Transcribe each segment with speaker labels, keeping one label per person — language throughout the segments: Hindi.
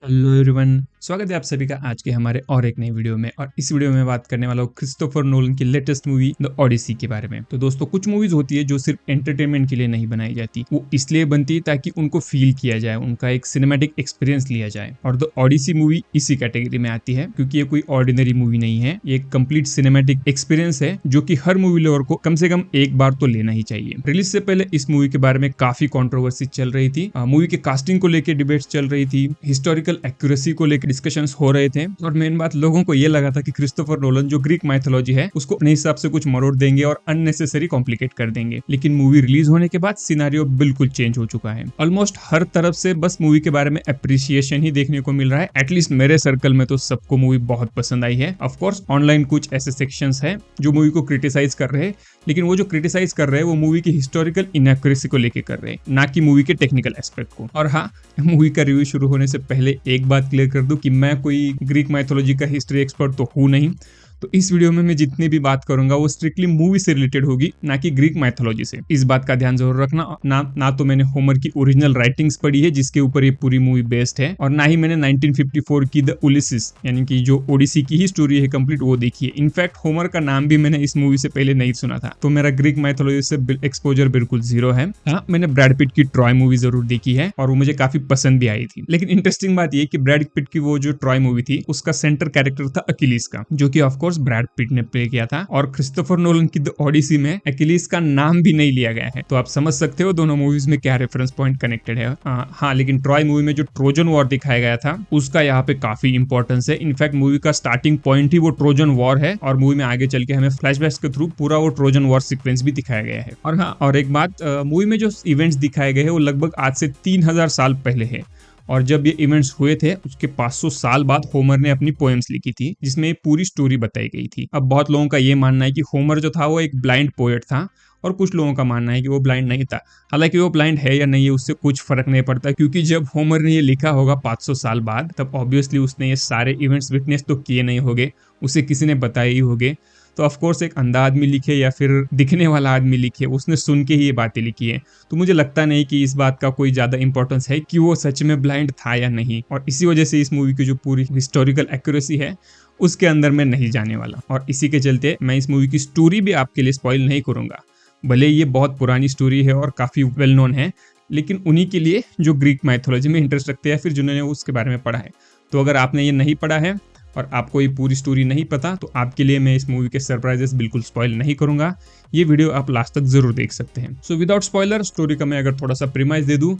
Speaker 1: हेलो एवरीवन, स्वागत है आप सभी का आज के हमारे और एक नई वीडियो में। और इस वीडियो में बात करने वाला हूँ क्रिस्टोफर नोलन की लेटेस्ट मूवी द ओडिसी के बारे में। तो दोस्तों, कुछ मूवीज होती है जो सिर्फ एंटरटेनमेंट के लिए नहीं बनाई जाती, वो इसलिए बनती है ताकि उनको फील किया जाए, उनका एक सिनेमैटिक एक्सपीरियंस लिया जाए। और द ओडिसी मूवी इसी कैटेगरी में आती है, क्योंकि ये कोई ऑर्डिनरी मूवी नहीं है, ये एक कंप्लीट सिनेमैटिक एक्सपीरियंस है जो कि हर मूवी लवर को कम से कम एक बार तो लेना ही चाहिए। रिलीज से पहले इस मूवी के बारे में काफी कंट्रोवर्सी चल रही थी, मूवी के कास्टिंग को लेकर डिबेट्स चल रही थी, हिस्टोरिकल एक्यूरेसी को लेकर डिस्कशंस हो रहे थे, और मेन बात लोगों को ये लगा था कि क्रिस्टोफर नोलन जो ग्रीक माइथोलॉजी है उसको अपने हिसाब से कुछ मरोड़ देंगे और अननेसेसरी कॉम्प्लिकेट कर देंगे। लेकिन मूवी रिलीज होने के बाद सिनारियो बिल्कुल चेंज हो चुका है। ऑलमोस्ट हर तरफ से बस मूवी के बारे में अप्रिसिएशन ही देखने को मिल रहा है। एटलीस्ट मेरे सर्कल में तो सबको मूवी बहुत पसंद आई है। ऑफ कोर्स ऑनलाइन कुछ ऐसे सेक्शंस है जो मूवी को क्रिटिसाइज कर रहे हैं, लेकिन वो जो क्रिटिसाइज कर रहे हैं वो मूवी की हिस्टोरिकल इनएक्यूरेसी को लेके कर रहे हैं, ना कि मूवी के टेक्निकल एस्पेक्ट को। और हाँ, मूवी का रिव्यू शुरू होने से पहले एक बात क्लियर कर दूं कि मैं कोई ग्रीक माइथोलॉजी का हिस्ट्री एक्सपर्ट तो हूं नहीं। तो इस वीडियो में मैं जितनी भी बात करूंगा वो स्ट्रिक्टली मूवी से रिलेटेड होगी, ना कि ग्रीक माइथोलॉजी से। इस बात का ध्यान जरूर रखना। ना तो मैंने होमर की ओरिजिनल राइटिंग्स पढ़ी है जिसके ऊपर ये पूरी मूवी बेस्ड है, और ना ही मैंने 1954 की द उलिसिस यानी कि जो ओडिसी की ही स्टोरी है कंप्लीट वो देखी है। इनफैक्ट होमर का नाम भी मैंने इस मूवी से पहले नहीं सुना था, तो मेरा ग्रीक माइथोलॉजी से एक्सपोजर बिल्कुल जीरो है। हाँ, मैंने ब्रैड पिट की ट्रॉय मूवी जरूर देखी है और वो मुझे काफी पसंद भी आई थी। लेकिन इंटरेस्टिंग बात ये कि ब्रैड पिट की वो जो ट्रॉय मूवी थी उसका सेंटर कैरेक्टर था अकिलीस का, जो कि ऑफकोर्स ब्रैड पिट ने प्ले किया था। और क्रिस्टोफर नोलन की द ओडिसी में अकिलीस का नाम भी नहीं लिया गया है, तो आप समझ सकते हो दोनों मूवीज में क्या रेफरेंस पॉइंट कनेक्टेड है। हाँ, लेकिन ट्रॉय मूवी में जो ट्रोजन वॉर दिखाया गया था उसका यहाँ पे काफी इंपॉर्टेंस है। इनफैक्ट मूवी का स्टार्टिंग पॉइंट ही वो ट्रोजन वॉर है, और मूवी में आगे चल के हमें फ्लैशबैक्स के थ्रू पूरा वो ट्रोजन वॉर सीक्वेंस भी दिखाया गया है। और हाँ, और एक बात, मूवी में जो इवेंट्स दिखाए गए हैं वो लगभग आज से 3000 साल पहले है, और जब ये इवेंट्स हुए थे उसके 500 साल बाद होमर ने अपनी पोएम्स लिखी थी जिसमें ये पूरी स्टोरी बताई गई थी। अब बहुत लोगों का ये मानना है कि होमर जो था वो एक ब्लाइंड पोएट था, और कुछ लोगों का मानना है कि वो ब्लाइंड नहीं था। हालांकि वो ब्लाइंड है या नहीं है उससे कुछ फर्क नहीं पड़ता, क्योंकि जब होमर ने ये लिखा होगा 500 साल बाद, तब ऑब्वियसली उसने ये सारे इवेंट्स विटनेस तो किए नहीं होंगे, उसे किसी ने बताए ही होंगे। तो ऑफकोर्स एक अंधा आदमी लिखे या फिर दिखने वाला आदमी लिखे, उसने सुन के ही ये बातें लिखी है। तो मुझे लगता नहीं कि इस बात का कोई ज्यादा इंपॉर्टेंस है कि वो सच में ब्लाइंड था या नहीं, और इसी वजह से इस मूवी की जो पूरी हिस्टोरिकल एक्यूरेसी है उसके अंदर मैं नहीं जाने वाला। और इसी के चलते मैं इस मूवी की स्टोरी भी आपके लिए स्पॉइल नहीं करूंगा। भले ये बहुत पुरानी स्टोरी है और काफी वेल नोन है, लेकिन उन्हीं के लिए जो ग्रीक माइथोलॉजी में इंटरेस्ट रखते हैं फिर जिन्होंने उसके बारे में पढ़ा है। तो अगर आपने ये नहीं पढ़ा है और आपको ये पूरी स्टोरी नहीं पता, तो आपके लिए मैं इस मूवी के सरप्राइजेस बिल्कुल स्पॉइल नहीं करूंगा। ये वीडियो आप लास्ट तक जरूर देख सकते हैं। सो विदाउट स्पॉइलर, स्टोरी का मैं अगर थोड़ा सा प्रीमाइस दे दूं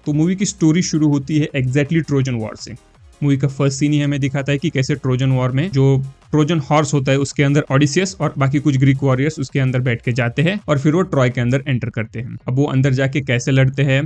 Speaker 1: तो मूवी की स्टोरी शुरू होती है एग्जैक्टली ट्रोजन वॉर से। मूवी का फर्स्ट सीन ही हमें दिखाता है कि कैसे ट्रोजन वॉर में जो ट्रोजन हॉर्स होता है उसके अंदर ओडिसियस और बाकी कुछ ग्रीक वॉरियर्स उसके अंदर बैठ के जाते हैं, और फिर वो ट्रॉय के अंदर एंटर करते हैं। अब वो अंदर जाके कैसे लड़ते हैं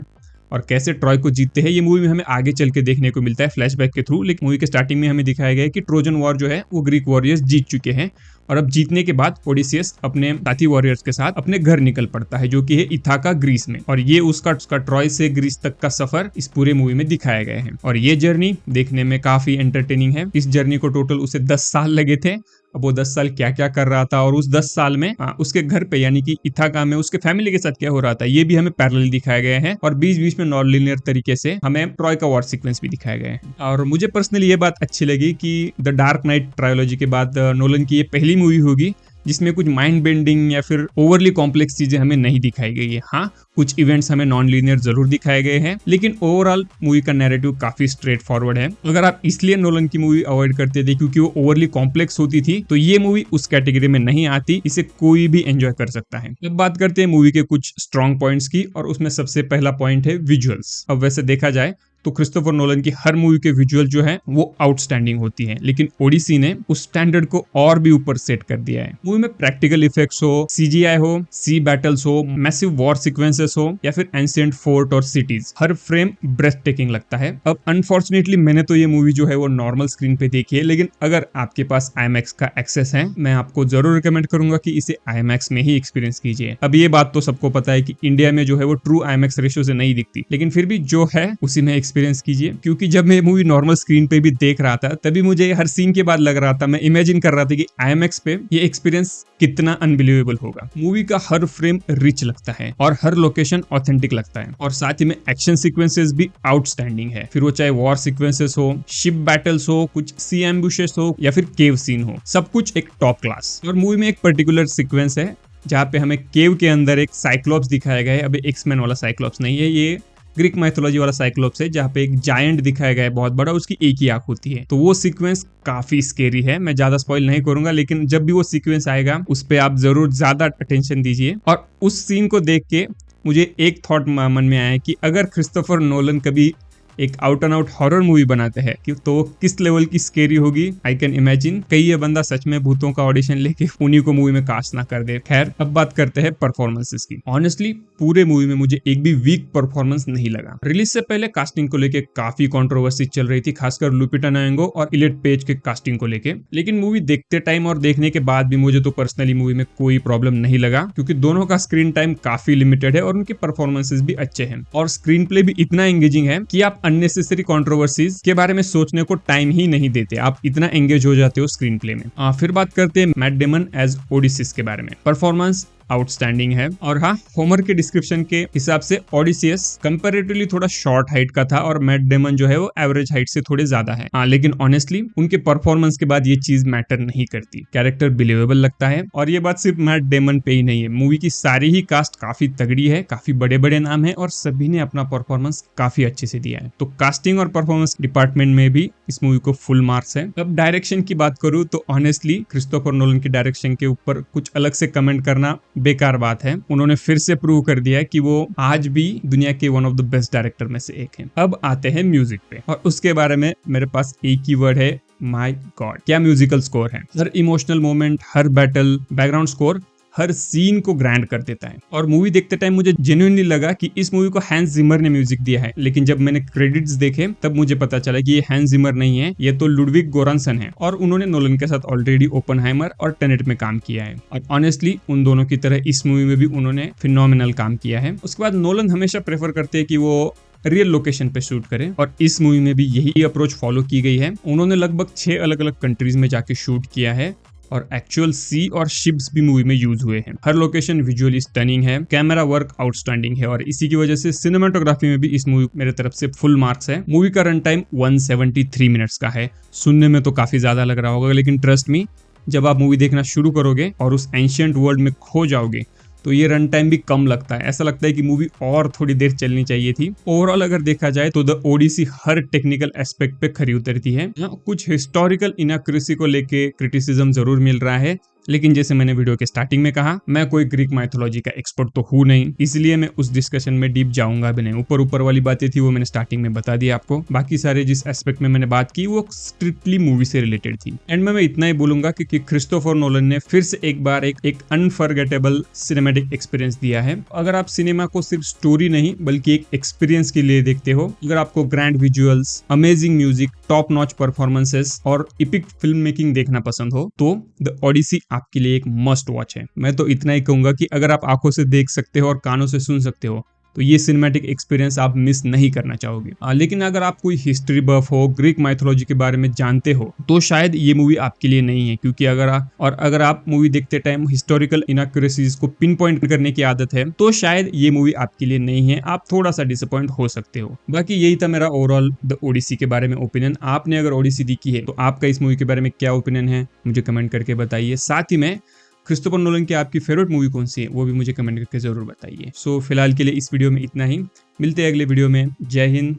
Speaker 1: और कैसे ट्रॉय को जीतते हैं, ये मूवी में हमें आगे चल के देखने को मिलता है फ्लैशबैक के थ्रू। लेकिन मूवी के स्टार्टिंग में हमें दिखाया गया है कि ट्रोजन वॉर जो है वो ग्रीक वॉरियर्स जीत चुके हैं, और अब जीतने के बाद ओडिसियस अपने साथी वॉरियर्स के साथ अपने घर निकल पड़ता है, जो कि है इथाका, ग्रीस में। और ये उसका ट्रॉय से ग्रीस तक का सफर इस पूरे मूवी में दिखाया गया है, और ये जर्नी देखने में काफी एंटरटेनिंग है। इस जर्नी को टोटल उसे 10 साल लगे थे। अब वो 10 साल क्या क्या कर रहा था, और उस 10 साल में उसके घर पे यानी कि इथाका में उसके फैमिली के साथ क्या हो रहा था, ये भी हमें पैरेलल दिखाया गया है। और बीच बीच में नॉन लीनियर तरीके से हमें ट्रॉय का वॉर सीक्वेंस भी दिखाया गया है। और मुझे पर्सनली ये बात अच्छी लगी कि द डार्क नाइट ट्रायोलॉजी के बाद नोलन की ये पहली मूवी होगी जिसमें कुछ माइंड बेंडिंग या फिर ओवरली कॉम्प्लेक्स चीजें हमें नहीं दिखाई गई है। हाँ, कुछ इवेंट्स हमें नॉन लीनियर जरूर दिखाए गए हैं, लेकिन ओवरऑल मूवी का नैरेटिव काफी स्ट्रेट फॉरवर्ड है। अगर आप इसलिए नोलन की मूवी अवॉइड करते थे क्योंकि वो ओवरली कॉम्प्लेक्स होती थी, तो ये मूवी उस कैटेगरी में नहीं आती, इसे कोई भी एंजॉय कर सकता है। अब बात करते हैं मूवी के कुछ स्ट्रॉन्ग पॉइंट्स की, और उसमें सबसे पहला पॉइंट है विजुअल्स। अब वैसे देखा जाए तो क्रिस्टोफर नोलन की हर मूवी के विजुअल जो है वो आउटस्टैंडिंग होती है, लेकिन ओडिसी ने उस स्टैंडर्ड को और भी ऊपर सेट कर दिया है। मूवी में प्रैक्टिकल इफेक्ट्स हो, सीजीआई हो, सी बैटल्स हो, मैसिव वॉर सीक्वेंसेस हो, या फिर एंशिएंट फोर्ट और सिटीज, हर फ्रेम ब्रेथ टेकिंग लगता है। अब अनफॉर्चुनेटली मैंने तो ये मूवी जो है वो नॉर्मल स्क्रीन पे देखी है, लेकिन अगर आपके पास IMAX का एक्सेस है, मैं आपको जरूर रिकमेंड करूंगा कि इसे IMAX में ही एक्सपीरियंस कीजिए। अब ये बात तो सबको पता है कि इंडिया में जो है वो ट्रू IMAX रेशियो से नहीं दिखती, लेकिन फिर भी जो है उसी में एक्सपीरियंस कीजिए, क्योंकि जब मैं मूवी नॉर्मल स्क्रीन पे भी देख रहा था तभी मुझे हर सीन के बाद लग रहा था, मैं इमेजिन कर रहा था कि IMAX पे ये एक्सपीरियंस कितना अनबिलीवेबल होगा। मूवी का हर फ्रेम रिच लगता है और हर लोकेशन ऑथेंटिक लगता है, और साथ ही में एक्शन सीक्वेंसेस भी आउटस्टैंडिंग है, फिर वो चाहे वॉर सीक्वेंसेस हो, शिप बैटल्स हो, कुछ सी एम्बुशेस हो या फिर केव सीन हो, सब कुछ एक टॉप क्लास। और मूवी में एक पर्टिकुलर सीक्वेंस है जहाँ पे हमें केव के अंदर एक साइक्लोप्स दिखाया गया है। अभी एक्समैन वाला साइक्लोप्स नहीं है, ये ग्रीक माइथोलॉजी वाला साइक्लोप्स है, जहाँ पे एक जायंट दिखाया गया है बहुत बड़ा, उसकी एक ही आंख होती है। तो वो सीक्वेंस काफी स्केरी है, मैं ज्यादा स्पॉइल नहीं करूंगा, लेकिन जब भी वो सीक्वेंस आएगा उस पे आप जरूर ज्यादा अटेंशन दीजिए। और उस सीन को देख के मुझे एक थॉट मन में आया कि अगर क्रिस्टोफर नोलन कभी एक out and out horror movie बनाते हैं कि तो किस लेवल की स्केरी होगी, आई कैन इमेजिन। कहीं ये बंदा सच में भूतों का ऑडिशन लेके उन्हीं को मूवी में कास्ट ना कर दे। खैर, अब बात करते हैं परफॉर्मेंसेस की। ऑनेस्टली पूरे मूवी में मुझे एक भी वीक परफॉर्मेंस नहीं लगा। रिलीज से पहले कास्टिंग को लेके काफी कंट्रोवर्सी चल रही थी, खासकर लुपिटा नायंगो और इलियट पेज के कास्टिंग को लेके, लेकिन मूवी देखते टाइम और देखने के बाद भी मुझे तो पर्सनली मूवी में कोई प्रॉब्लम नहीं लगा, क्योंकि दोनों का स्क्रीन टाइम काफी लिमिटेड है और उनके परफॉर्मेंसेस भी अच्छे हैं, और स्क्रीन प्ले भी इतना एंगेजिंग है कि आप अननेसेसरी कंट्रोवर्सीज के बारे में सोचने को टाइम ही नहीं देते, आप इतना एंगेज हो जाते हो स्क्रीन प्ले में। फिर बात करते हैं मैट डेमन एज ओडिसिस के बारे में। परफॉर्मेंस आउटस्टैंडिंग है, और हाँ, होमर के डिस्क्रिप्शन के हिसाब से ओडिसियस कंपैरेटिवली थोड़ा शॉर्ट हाइट का था और मैट डेमन जो है वो एवरेज हाइट से थोड़े ज्यादा है। लेकिन ऑनेस्टली उनके परफॉर्मेंस के बाद ये चीज मैटर नहीं करती, कैरेक्टर बिलीवेबल लगता है। और ये बात सिर्फ मैट डेमन पे ही नहीं है, मूवी की सारी ही कास्ट काफी तगड़ी है, काफी बड़े बड़े नाम है और सभी ने अपना परफॉर्मेंस काफी अच्छे से दिया है। तो कास्टिंग और परफॉर्मेंस डिपार्टमेंट में भी इस मूवी को फुल मार्क्स है। अब डायरेक्शन की बात करूं तो ऑनेस्टली क्रिस्टोफर नोलन की डायरेक्शन के ऊपर कुछ अलग से कमेंट करना बेकार बात है। उन्होंने फिर से प्रूव कर दिया है कि वो आज भी दुनिया के one of the best director में से एक है। अब आते हैं म्यूजिक पे, और उसके बारे में मेरे पास एक ही वर्ड है, माय गॉड। क्या म्यूजिकल स्कोर है। हर इमोशनल मोमेंट, हर बैटल, बैकग्राउंड स्कोर हर सीन को ग्रैंड कर देता है। और मूवी देखते टाइम मुझे जेन्युइनली लगा कि इस मूवी को हैंस जिमर ने म्यूजिक दिया है, लेकिन जब मैंने क्रेडिट्स देखे तब मुझे पता चला कि ये हैंस जिमर नहीं है, ये तो लुडविग गोरांसन है, और उन्होंने नोलन के साथ ऑलरेडी ओपनहाइमर और टेनेट में काम किया है। और ऑनेस्टली उन दोनों की तरह इस मूवी में भी उन्होंने फिनोमिनल काम किया है। उसके बाद नोलन हमेशा प्रेफर करते हैं कि वो रियल लोकेशन पे शूट करें, और इस मूवी में भी यही अप्रोच फॉलो की गई है। उन्होंने लगभग 6 अलग अलग कंट्रीज में जाके शूट किया है, और एक्चुअल सी और शिप्स भी मूवी में यूज हुए हैं। हर लोकेशन विजुअली स्टनिंग है, कैमरा वर्क आउटस्टैंडिंग है, और इसी की वजह से सिनेमाटोग्राफी में भी इस मूवी मेरे तरफ से फुल मार्क्स है। मूवी का रन टाइम 173 मिनट्स का है। सुनने में तो काफी ज्यादा लग रहा होगा, लेकिन ट्रस्ट मी, जब आप मूवी देखना शुरू करोगे और उस एंशिएंट वर्ल्ड में खो जाओगे तो ये रन टाइम भी कम लगता है। ऐसा लगता है कि मूवी और थोड़ी देर चलनी चाहिए थी। ओवरऑल अगर देखा जाए तो द ओडिसी हर टेक्निकल एस्पेक्ट पे खरी उतरती है। कुछ हिस्टोरिकल इनएक्यूरेसी को लेके क्रिटिसिज्म जरूर मिल रहा है, लेकिन जैसे मैंने वीडियो के स्टार्टिंग में कहा, मैं कोई ग्रीक माइथोलॉजी का एक्सपर्ट तो हूं नहीं, इसलिए मैं उस डिस्कशन में डीप जाऊंगा भी नहीं। ऊपर वाली बातें थी वो मैंने स्टार्टिंग में बता दी आपको। बाकी सारे जिस एस्पेक्ट में मैंने बात की वो स्ट्रिक्टली मूवी से रिलेटेड थी। एंड में मैं इतना ही बोलूंगा कि क्रिस्टोफर नोलन ने फिर से एक बार एक अनफॉरगेटेबल सिनेमैटिक एक्सपीरियंस दिया है। अगर आप सिनेमा को सिर्फ स्टोरी नहीं बल्कि एक एक्सपीरियंस के लिए देखते हो, अगर आपको grand visuals, amazing music, top notch performances और इपिक फिल्म मेकिंग देखना पसंद हो, तो द ओडिसी आपके लिए एक मस्ट वॉच है। मैं तो इतना ही कहूंगा कि अगर आप आंखों से देख सकते हो और कानों से सुन सकते हो तो ये सिनेमैटिक एक्सपीरियंस आप मिस नहीं करना चाहोगे। लेकिन अगर आप कोई हिस्ट्री बफ हो, ग्रीक माइथोलॉजी के बारे में जानते हो, तो शायद ये मूवी आपके लिए नहीं है, क्योंकि अगर आप मूवी देखते टाइम हिस्टोरिकल इनएक्यूरेसीज को पिन पॉइंट करने की आदत है, तो शायद ये मूवी आपके लिए नहीं है, आप थोड़ा सा डिसअपॉइंट हो सकते हो। बाकी यही था मेरा ओवरऑल द ओडिसी के बारे में ओपिनियन। आपने अगर ओडिसी देखी है तो आपका इस मूवी के बारे में क्या ओपिनियन है मुझे कमेंट करके बताइए। साथ ही में क्रिस्टोफर नोलन की आपकी फेवरेट मूवी कौन सी है वो भी मुझे कमेंट करके जरूर बताइए। सो फिलहाल के लिए इस वीडियो में इतना ही, मिलते हैं अगले वीडियो में। जय हिंद,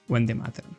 Speaker 1: वंदे मातरम।